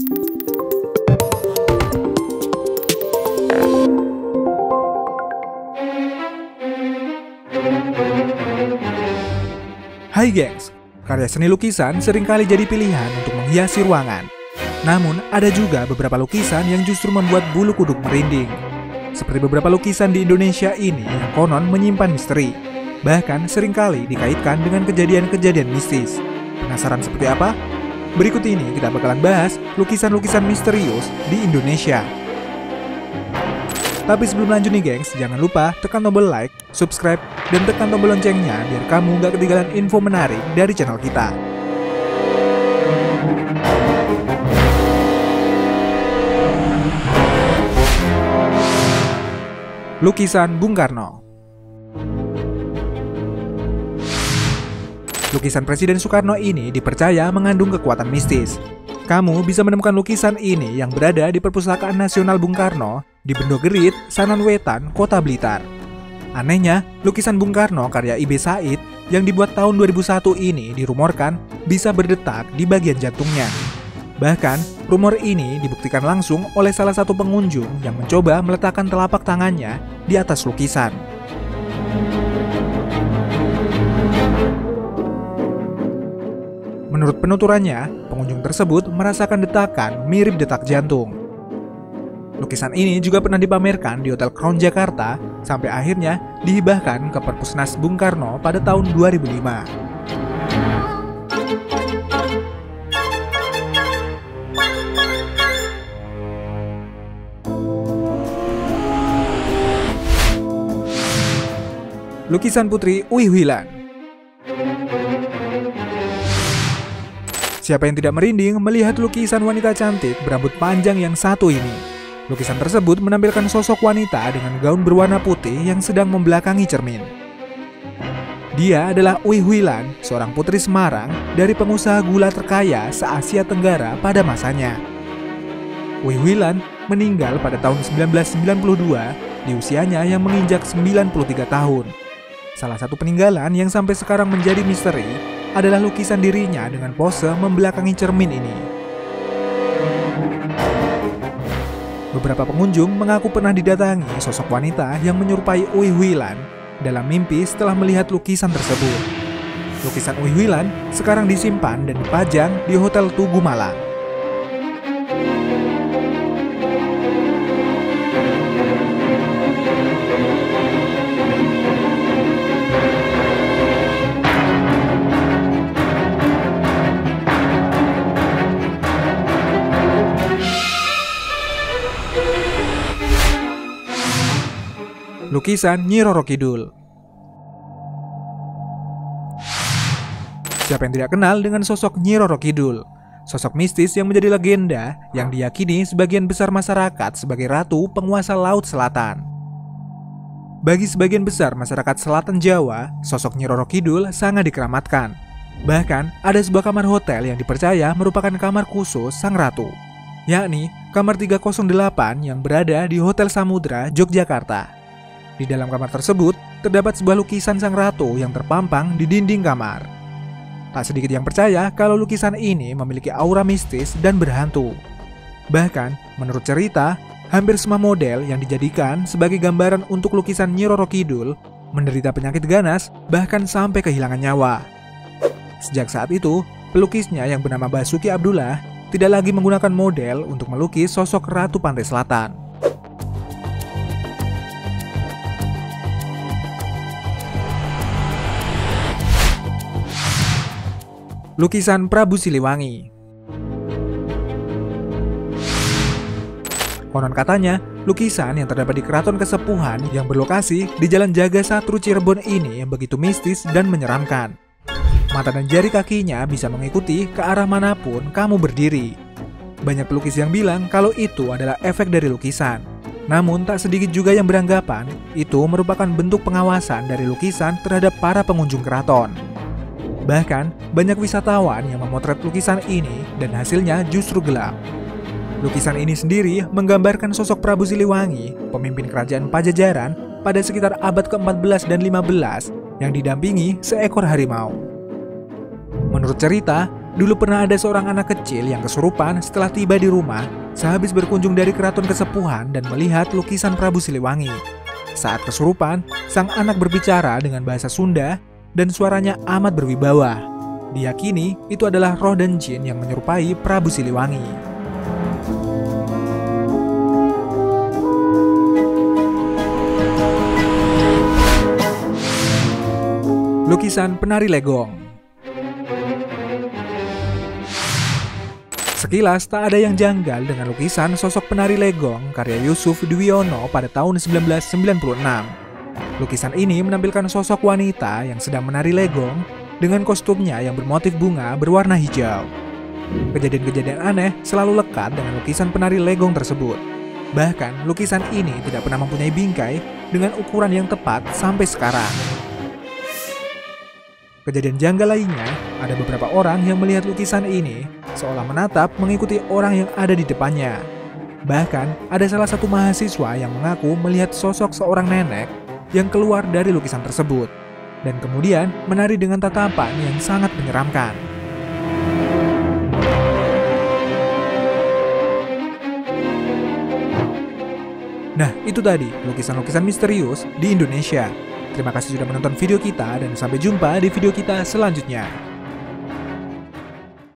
Hai gengs, karya seni lukisan seringkali jadi pilihan untuk menghiasi ruangan. Namun, ada juga beberapa lukisan yang justru membuat bulu kuduk merinding. Seperti beberapa lukisan di Indonesia ini yang konon menyimpan misteri. Bahkan seringkali dikaitkan dengan kejadian-kejadian mistis. Penasaran seperti apa? Berikut ini kita bakalan bahas lukisan-lukisan misterius di Indonesia. Tapi sebelum lanjut nih gengs, jangan lupa tekan tombol like, subscribe, dan tekan tombol loncengnya biar kamu gak ketinggalan info menarik dari channel kita. Lukisan Bung Karno. Lukisan Presiden Soekarno ini dipercaya mengandung kekuatan mistis. Kamu bisa menemukan lukisan ini yang berada di Perpustakaan Nasional Bung Karno di Bendogerit, Sananwetan, Kota Blitar. Anehnya, lukisan Bung Karno karya I.B. Said yang dibuat tahun 2001 ini dirumorkan bisa berdetak di bagian jantungnya. Bahkan, rumor ini dibuktikan langsung oleh salah satu pengunjung yang mencoba meletakkan telapak tangannya di atas lukisan. Menurut penuturannya, pengunjung tersebut merasakan detakan mirip detak jantung. Lukisan ini juga pernah dipamerkan di Hotel Crown Jakarta sampai akhirnya dihibahkan ke Perpusnas Bung Karno pada tahun 2005. Lukisan Putri Uihwilan. Siapa yang tidak merinding melihat lukisan wanita cantik berambut panjang yang satu ini? Lukisan tersebut menampilkan sosok wanita dengan gaun berwarna putih yang sedang membelakangi cermin. Dia adalah Uihwilan, seorang putri Semarang dari pengusaha gula terkaya se-Asia Tenggara pada masanya. Uihwilan meninggal pada tahun 1992 di usianya yang menginjak 93 tahun. Salah satu peninggalan yang sampai sekarang menjadi misteri adalah lukisan dirinya dengan pose membelakangi cermin ini. Beberapa pengunjung mengaku pernah didatangi sosok wanita yang menyerupai Uihwilan dalam mimpi setelah melihat lukisan tersebut. Lukisan Uihwilan sekarang disimpan dan dipajang di Hotel Tugu Malang. Lukisan Nyi Roro Kidul. Siapa yang tidak kenal dengan sosok Nyi Roro Kidul? Sosok mistis yang menjadi legenda yang diyakini sebagian besar masyarakat sebagai ratu penguasa Laut Selatan. Bagi sebagian besar masyarakat Selatan Jawa, sosok Nyi Roro Kidul sangat dikeramatkan. Bahkan ada sebuah kamar hotel yang dipercaya merupakan kamar khusus sang ratu, yakni kamar 308 yang berada di Hotel Samudra, Yogyakarta. Di dalam kamar tersebut, terdapat sebuah lukisan sang ratu yang terpampang di dinding kamar. Tak sedikit yang percaya kalau lukisan ini memiliki aura mistis dan berhantu. Bahkan, menurut cerita, hampir semua model yang dijadikan sebagai gambaran untuk lukisan Nyi Roro Kidul menderita penyakit ganas bahkan sampai kehilangan nyawa. Sejak saat itu, pelukisnya yang bernama Basuki Abdullah tidak lagi menggunakan model untuk melukis sosok Ratu Pantai Selatan. Lukisan Prabu Siliwangi. Konon katanya, lukisan yang terdapat di Keraton Kesepuhan yang berlokasi di Jalan Jaga Satru Cirebon ini yang begitu mistis dan menyeramkan. Mata dan jari kakinya bisa mengikuti ke arah manapun kamu berdiri. Banyak pelukis yang bilang kalau itu adalah efek dari lukisan. Namun tak sedikit juga yang beranggapan itu merupakan bentuk pengawasan dari lukisan terhadap para pengunjung keraton. Bahkan, banyak wisatawan yang memotret lukisan ini dan hasilnya justru gelap. Lukisan ini sendiri menggambarkan sosok Prabu Siliwangi, pemimpin kerajaan Pajajaran pada sekitar abad ke-14 dan 15 yang didampingi seekor harimau. Menurut cerita, Dulu pernah ada seorang anak kecil yang kesurupan setelah tiba di rumah sehabis berkunjung dari keraton kesepuhan dan melihat lukisan Prabu Siliwangi. Saat kesurupan, sang anak berbicara dengan bahasa Sunda dan suaranya amat berwibawa. Diyakini itu adalah roh dan jin yang menyerupai Prabu Siliwangi. Lukisan penari legong. Sekilas tak ada yang janggal dengan lukisan sosok penari legong karya Yusuf Dwiyono pada tahun 1996. Lukisan ini menampilkan sosok wanita yang sedang menari legong dengan kostumnya yang bermotif bunga berwarna hijau. Kejadian-kejadian aneh selalu lekat dengan lukisan penari legong tersebut. Bahkan lukisan ini tidak pernah mempunyai bingkai dengan ukuran yang tepat sampai sekarang. Kejadian janggal lainnya, ada beberapa orang yang melihat lukisan ini seolah menatap mengikuti orang yang ada di depannya. Bahkan, ada salah satu mahasiswa yang mengaku melihat sosok seorang nenek yang keluar dari lukisan tersebut, dan kemudian menari dengan tatapan yang sangat menyeramkan. Nah, itu tadi lukisan-lukisan misterius di Indonesia. Terima kasih sudah menonton video kita dan sampai jumpa di video kita selanjutnya.